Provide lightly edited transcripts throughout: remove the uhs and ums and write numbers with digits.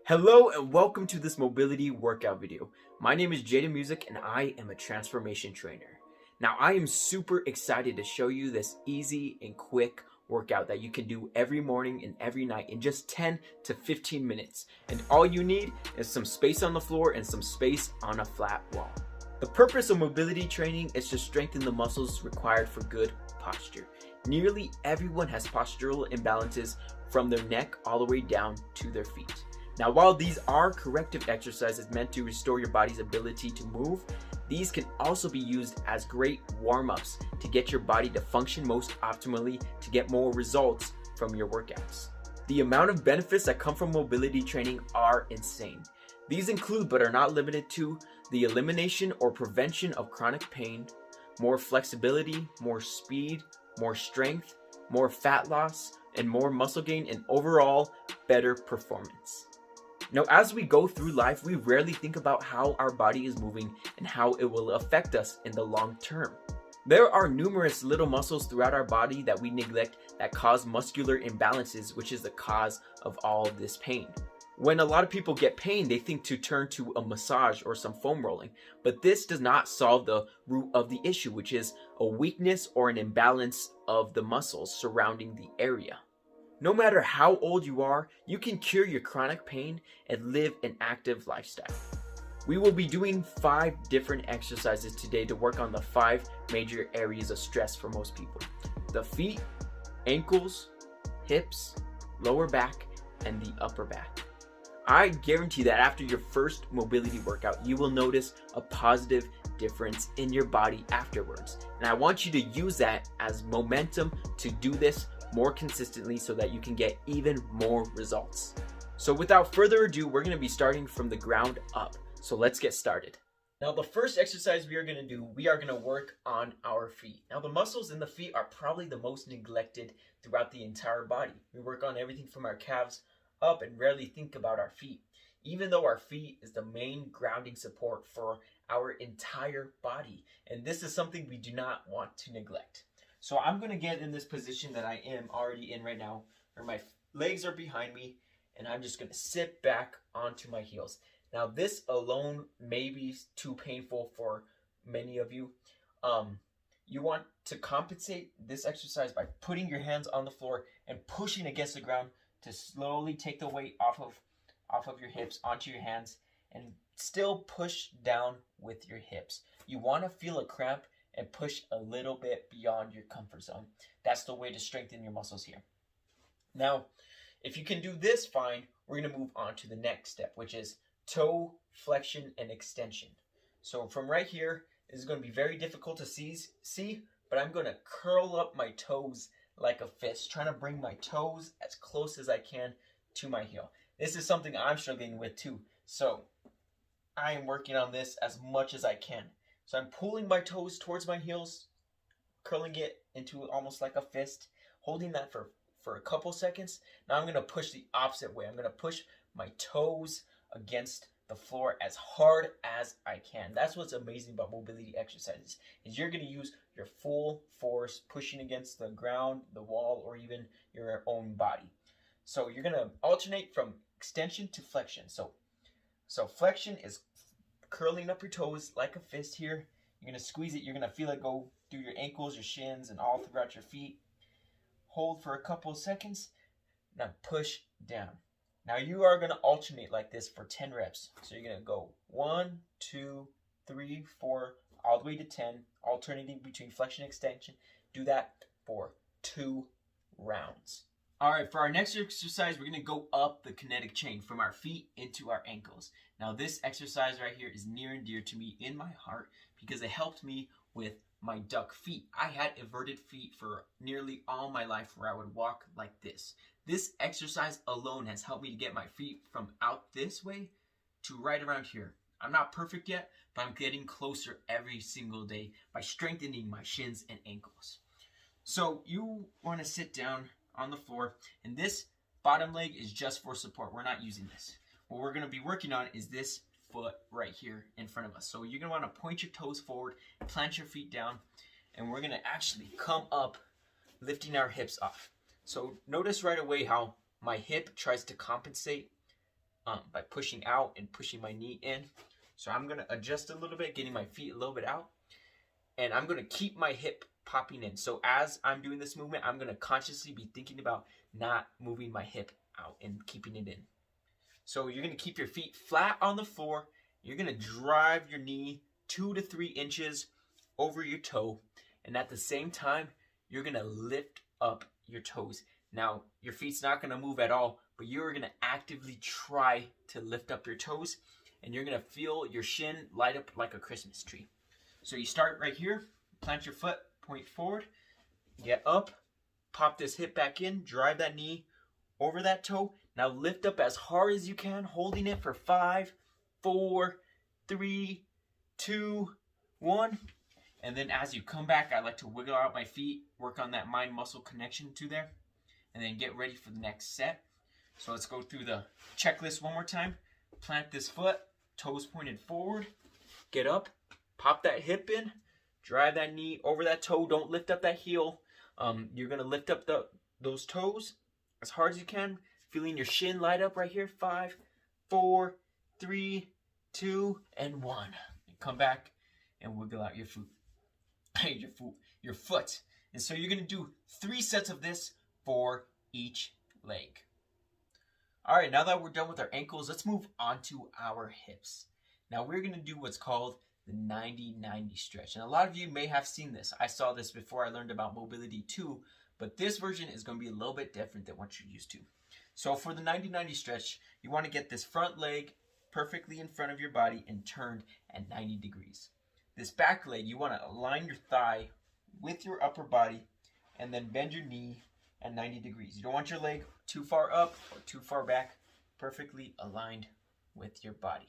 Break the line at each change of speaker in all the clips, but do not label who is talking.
Hello and welcome to this mobility workout video. My name is Jaden Music and I am a transformation trainer. Now I am super excited to show you this easy and quick workout that you can do every morning and every night in just 10 to 15 minutes. And all you need is some space on the floor and some space on a flat wall. The purpose of mobility training is to strengthen the muscles required for good posture. Nearly everyone has postural imbalances from their neck all the way down to their feet. Now, while these are corrective exercises meant to restore your body's ability to move, these can also be used as great warm-ups to get your body to function most optimally to get more results from your workouts. The amount of benefits that come from mobility training are insane. These include, but are not limited to, the elimination or prevention of chronic pain, more flexibility, more speed, more strength, more fat loss, and more muscle gain, and overall better performance. Now, as we go through life, we rarely think about how our body is moving and how it will affect us in the long term. There are numerous little muscles throughout our body that we neglect that cause muscular imbalances, which is the cause of all of this pain. When a lot of people get pain, they think to turn to a massage or some foam rolling, but this does not solve the root of the issue, which is a weakness or an imbalance of the muscles surrounding the area. No matter how old you are, you can cure your chronic pain and live an active lifestyle. We will be doing 5 different exercises today to work on the 5 major areas of stress for most people: the feet, ankles, hips, lower back, and the upper back. I guarantee that after your first mobility workout, you will notice a positive difference in your body afterwards. And I want you to use that as momentum to do this more consistently so that you can get even more results. So without further ado, we're going to be starting from the ground up. So let's get started. Now, the first exercise we are going to do, we are going to work on our feet. Now, the muscles in the feet are probably the most neglected throughout the entire body. We work on everything from our calves up and rarely think about our feet, even though our feet is the main grounding support for our entire body. And this is something we do not want to neglect. So I'm going to get in this position that I am already in right now, where my legs are behind me, and I'm just going to sit back onto my heels. Now, this alone may be too painful for many of you. You want to compensate this exercise by putting your hands on the floor and pushing against the ground to slowly take the weight off of your hips onto your hands and still push down with your hips. You want to feel a cramp and push a little bit beyond your comfort zone. That's the way to strengthen your muscles here. Now, if you can do this fine, we're going to move on to the next step, which is toe flexion and extension. So from right here, this is going to be very difficult to see, but I'm going to curl up my toes like a fist, trying to bring my toes as close as I can to my heel. This is something I'm struggling with too, so I am working on this as much as I can. So I'm pulling my toes towards my heels, curling it into almost like a fist, holding that for a couple seconds. Now I'm going to push the opposite way. I'm going to push my toes against the floor as hard as I can. That's what's amazing about mobility exercises, is you're going to use your full force pushing against the ground, the wall, or even your own body. So you're going to alternate from extension to flexion. So flexion is curling up your toes like a fist here. You're going to squeeze it. You're going to feel it go through your ankles, your shins, and all throughout your feet. Hold for a couple of seconds. Now push down. Now you are going to alternate like this for 10 reps. So you're going to go 1, 2, 3, 4, all the way to 10, alternating between flexion and extension. Do that for 2 rounds. All right, for our next exercise, we're going to go up the kinetic chain from our feet into our ankles. Now, this exercise right here is near and dear to me in my heart because it helped me with my duck feet. I had inverted feet for nearly all my life where I would walk like this. This exercise alone has helped me to get my feet from out this way to right around here. I'm not perfect yet, but I'm getting closer every single day by strengthening my shins and ankles. So you want to sit down on the floor, and this bottom leg is just for support. We're not using this. What we're going to be working on is this foot right here in front of us. So you're going to want to point your toes forward, plant your feet down, and we're going to actually come up, lifting our hips off. So notice right away how my hip tries to compensate by pushing out and pushing my knee in. So I'm gonna adjust a little bit, getting my feet a little bit out, and I'm gonna keep my hip popping in. So as I'm doing this movement, I'm gonna consciously be thinking about not moving my hip out and keeping it in. So you're gonna keep your feet flat on the floor. You're gonna drive your knee 2 to 3 inches over your toe, and at the same time, you're gonna lift up your toes. Now, your feet's not gonna move at all, but you're gonna actively try to lift up your toes, and you're gonna feel your shin light up like a Christmas tree. So you start right here, plant your foot, point forward, get up, pop this hip back in, drive that knee over that toe. Now lift up as hard as you can, holding it for 5, 4, 3, 2, 1. And then as you come back, I like to wiggle out my feet, work on that mind-muscle connection to there, and then get ready for the next set. So let's go through the checklist one more time. Plant this foot, toes pointed forward, get up, pop that hip in, drive that knee over that toe. Don't lift up that heel. You're going to lift up those toes as hard as you can, feeling your shin light up right here. 5, 4, 3, 2, and 1. And come back and wiggle out your foot. Your foot. And so you're going to do 3 sets of this for each leg. All right, now that we're done with our ankles, let's move on to our hips. Now we're going to do what's called the 90-90 stretch. And a lot of you may have seen this. I saw this before I learned about mobility too, but this version is going to be a little bit different than what you're used to. So for the 90-90 stretch, you want to get this front leg perfectly in front of your body and turned at 90 degrees. This back leg, you want to align your thigh with your upper body and then bend your knee at 90 degrees. You don't want your leg too far up or too far back, perfectly aligned with your body.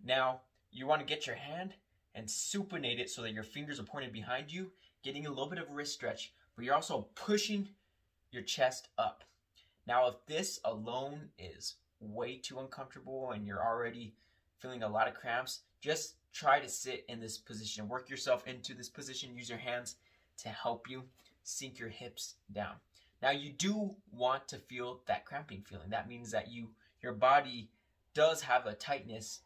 Now, you want to get your hand and supinate it so that your fingers are pointed behind you, getting a little bit of wrist stretch, but you're also pushing your chest up. Now, if this alone is way too uncomfortable and you're already feeling a lot of cramps, just try to sit in this position. Work yourself into this position. Use your hands to help you sink your hips down. Now, you do want to feel that cramping feeling. That means that your body does have a tightness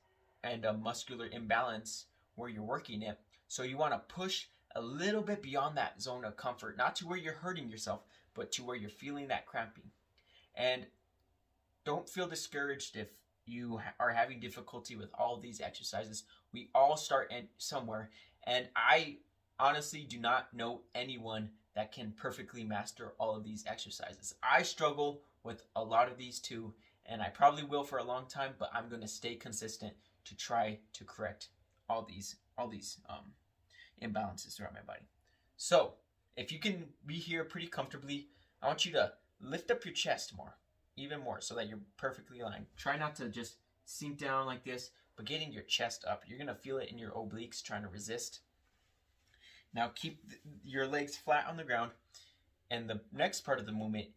and a muscular imbalance where you're working it. So you want to push a little bit beyond that zone of comfort, not to where you're hurting yourself, but to where you're feeling that cramping. And don't feel discouraged if you are having difficulty with all these exercises. We all start somewhere, and I honestly do not know anyone that can perfectly master all of these exercises. I struggle with a lot of these too, and I probably will for a long time, but I'm going to stay consistent to try to correct all these imbalances throughout my body. So if you can be here pretty comfortably, I want you to lift up your chest more, even more, so that you're perfectly aligned. Try not to just sink down like this, but getting your chest up. You're going to feel it in your obliques trying to resist. Now keep your legs flat on the ground, and the next part of the movement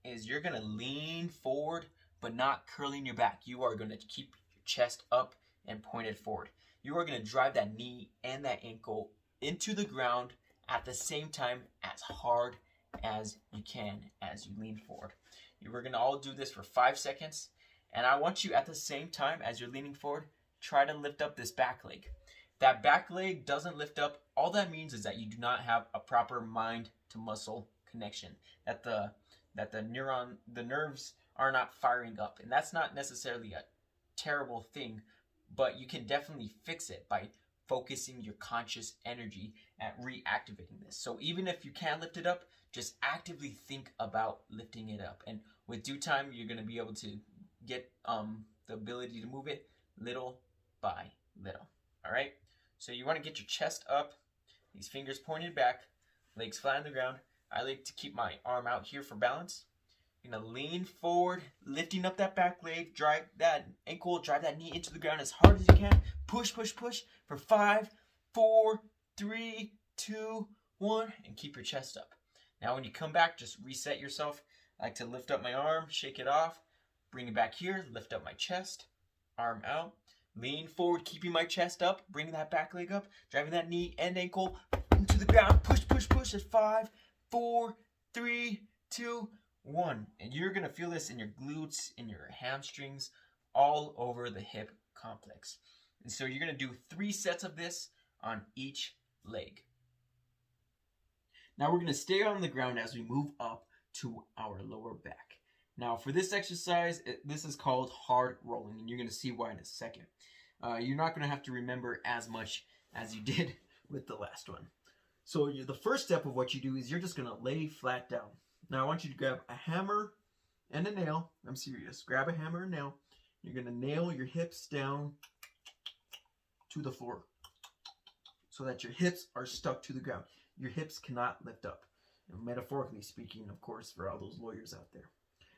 is you're going to lean forward, but not curling your back. You are going to keep your chest up and pointed forward. You are going to drive that knee and that ankle into the ground at the same time as hard as you can as you lean forward. You are going to all do this for 5 seconds, and I want you at the same time as you're leaning forward, try to lift up this back leg. That back leg doesn't lift up. All that means is that you do not have a proper mind to muscle connection, that the nerves are not firing up. And that's not necessarily a terrible thing, but you can definitely fix it by focusing your conscious energy at reactivating this. So even if you can't lift it up, just actively think about lifting it up. And with due time, you're going to be able to get the ability to move it little by little. All right? So you want to get your chest up, these fingers pointed back, legs flat on the ground. I like to keep my arm out here for balance. You're going to lean forward, lifting up that back leg, drive that ankle, drive that knee into the ground as hard as you can. Push, push, push for 5, 4, 3, 2, 1, and keep your chest up. Now when you come back, just reset yourself. I like to lift up my arm, shake it off, bring it back here, lift up my chest, arm out, lean forward, keeping my chest up, bring that back leg up, driving that knee and ankle into the ground, push, push, push at 5, 4, 3, 2, 1. And you're going to feel this in your glutes, in your hamstrings, all over the hip complex. And so you're going to do 3 sets of this on each leg. Now we're going to stay on the ground as we move up to our lower back. Now for this exercise, this is called hard rolling, and you're going to see why in a second. You're not going to have to remember as much as you did with the last one. So the first step of what you do is you're just going to lay flat down. Now I want you to grab a hammer and a nail. I'm serious. Grab a hammer and nail. You're going to nail your hips down to the floor so that your hips are stuck to the ground. Your hips cannot lift up. Metaphorically speaking, of course, for all those lawyers out there.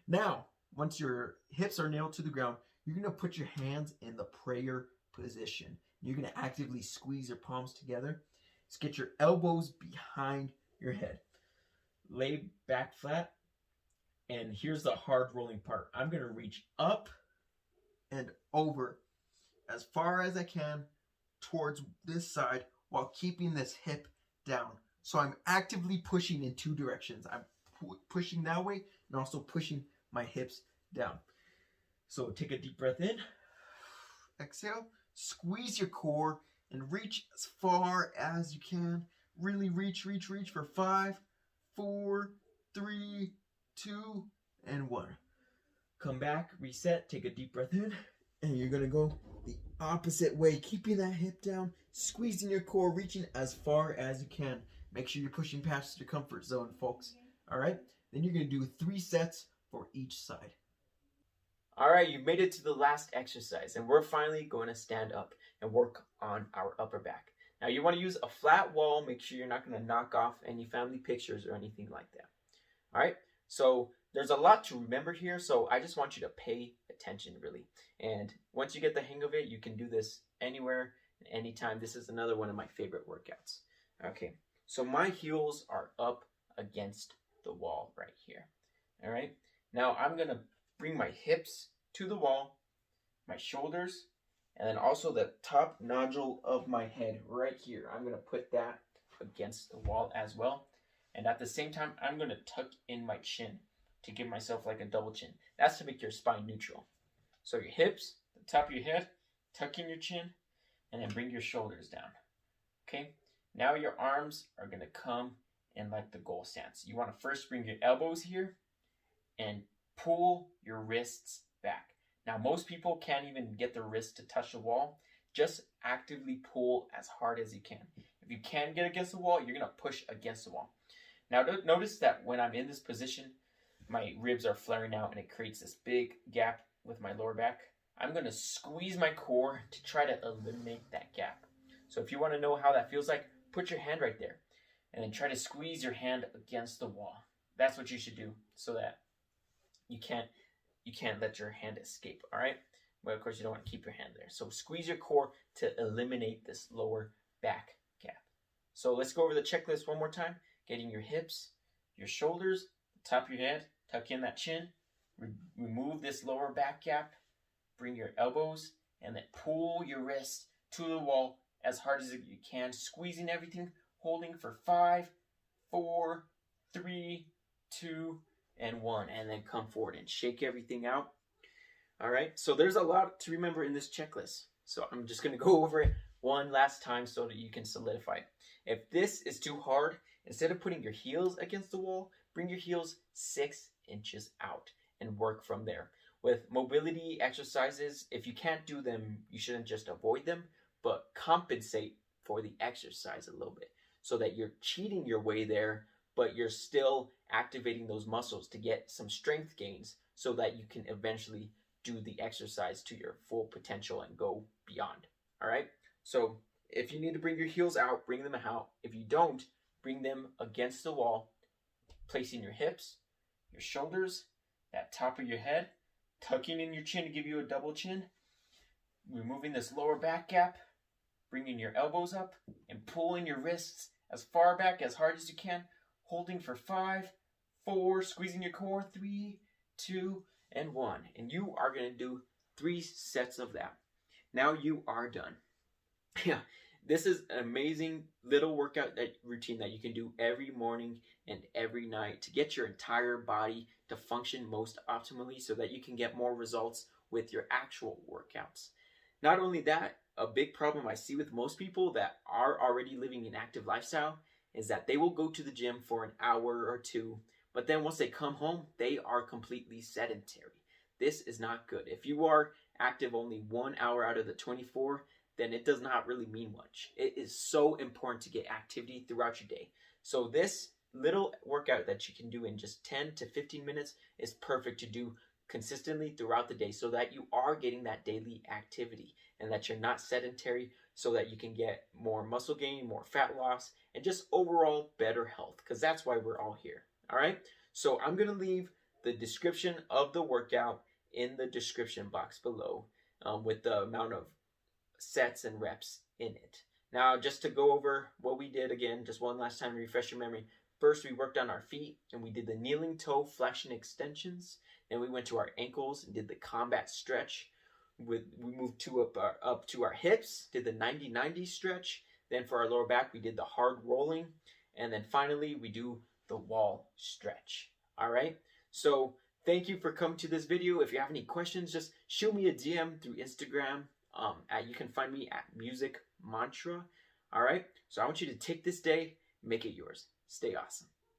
Now, once your hips are nailed to the ground, you're going to put your hands in the prayer position. You're going to actively squeeze your palms together. Just get your elbows behind your head. Lay back flat. And here's the hard rolling part. I'm going to reach up and over as far as I can towards this side while keeping this hip down. So I'm actively pushing in 2 directions. I'm pushing that way and also pushing my hips down. So take a deep breath in. Exhale. Squeeze your core and reach as far as you can. Really reach for 5, 4, 3, 2, and 1. Come back, reset, take a deep breath in, and you're going to go the opposite way, keeping that hip down, squeezing your core, reaching as far as you can. Make sure you're pushing past your comfort zone, folks. All right? Then you're going to do 3 sets for each side. All right, you've made it to the last exercise, and we're finally going to stand up and work on our upper back. Now, you want to use a flat wall. Make sure you're not going to knock off any family pictures or anything like that. All right? So there's a lot to remember here, so I just want you to pay attention, really. And once you get the hang of it, you can do this anywhere, anytime. This is another one of my favorite workouts. Okay, so my heels are up against the wall right here. All right, now I'm going to bring my hips to the wall, my shoulders, and then also the top nodule of my head right here. I'm going to put that against the wall as well. And at the same time, I'm going to tuck in my chin to give myself like a double chin. That's to make your spine neutral. So your hips, the top of your head, tuck in your chin, and then bring your shoulders down. Okay? Now your arms are going to come in like the goal stance. You want to first bring your elbows here and pull your wrists back. Now most people can't even get their wrists to touch the wall. Just actively pull as hard as you can. If you can get against the wall, you're going to push against the wall. Now notice that when I'm in this position, my ribs are flaring out and it creates this big gap with my lower back. I'm going to squeeze my core to try to eliminate that gap. So if you want to know how that feels like, put your hand right there and then try to squeeze your hand against the wall. That's what you should do so that you can't let your hand escape, all right? But of course you don't want to keep your hand there. So squeeze your core to eliminate this lower back gap. So let's go over the checklist one more time. Getting your hips, your shoulders, the top of your head, tuck in that chin, remove this lower back gap, bring your elbows, and then pull your wrists to the wall as hard as you can, squeezing everything, holding for 5, 4, 3, 2, and 1, and then come forward and shake everything out. All right, so there's a lot to remember in this checklist. So I'm just going to go over it one last time so that you can solidify it. If this is too hard, instead of putting your heels against the wall, bring your heels 6 inches out and work from there. With mobility exercises, if you can't do them, you shouldn't just avoid them, but compensate for the exercise a little bit so that you're cheating your way there, but you're still activating those muscles to get some strength gains so that you can eventually do the exercise to your full potential and go beyond. All right? So if you need to bring your heels out, bring them out. If you don't, bring them against the wall, placing your hips, your shoulders, that top of your head, tucking in your chin to give you a double chin, removing this lower back gap, bringing your elbows up and pulling your wrists as far back as hard as you can, holding for 5, 4, squeezing your core, 3, 2, and 1. And you are going to do 3 sets of that. Now you are done. Yeah, this is an amazing little workout routine that you can do every morning and every night to get your entire body to function most optimally so that you can get more results with your actual workouts. Not only that, a big problem I see with most people that are already living an active lifestyle is that they will go to the gym for an hour or two, but then once they come home, they are completely sedentary. This is not good. If you are active only 1 hour out of the 24, then it does not really mean much. It is so important to get activity throughout your day. So this little workout that you can do in just 10 to 15 minutes is perfect to do consistently throughout the day so that you are getting that daily activity and that you're not sedentary, so that you can get more muscle gain, more fat loss, and just overall better health, because that's why we're all here. All right, so I'm going to leave the description of the workout in the description box below, with the amount of sets and reps in it. Now, just to go over what we did again, just one last time to refresh your memory. First, we worked on our feet and we did the kneeling toe flexion extensions. Then we went to our ankles and did the combat stretch. We moved up to our hips, did the 90-90 stretch. Then for our lower back, we did the hard rolling. And then finally, we do the wall stretch. All right. So thank you for coming to this video. If you have any questions, just shoot me a DM through Instagram. You can find me at Music Mantra. All right. So I want you to take this day, make it yours. Stay awesome.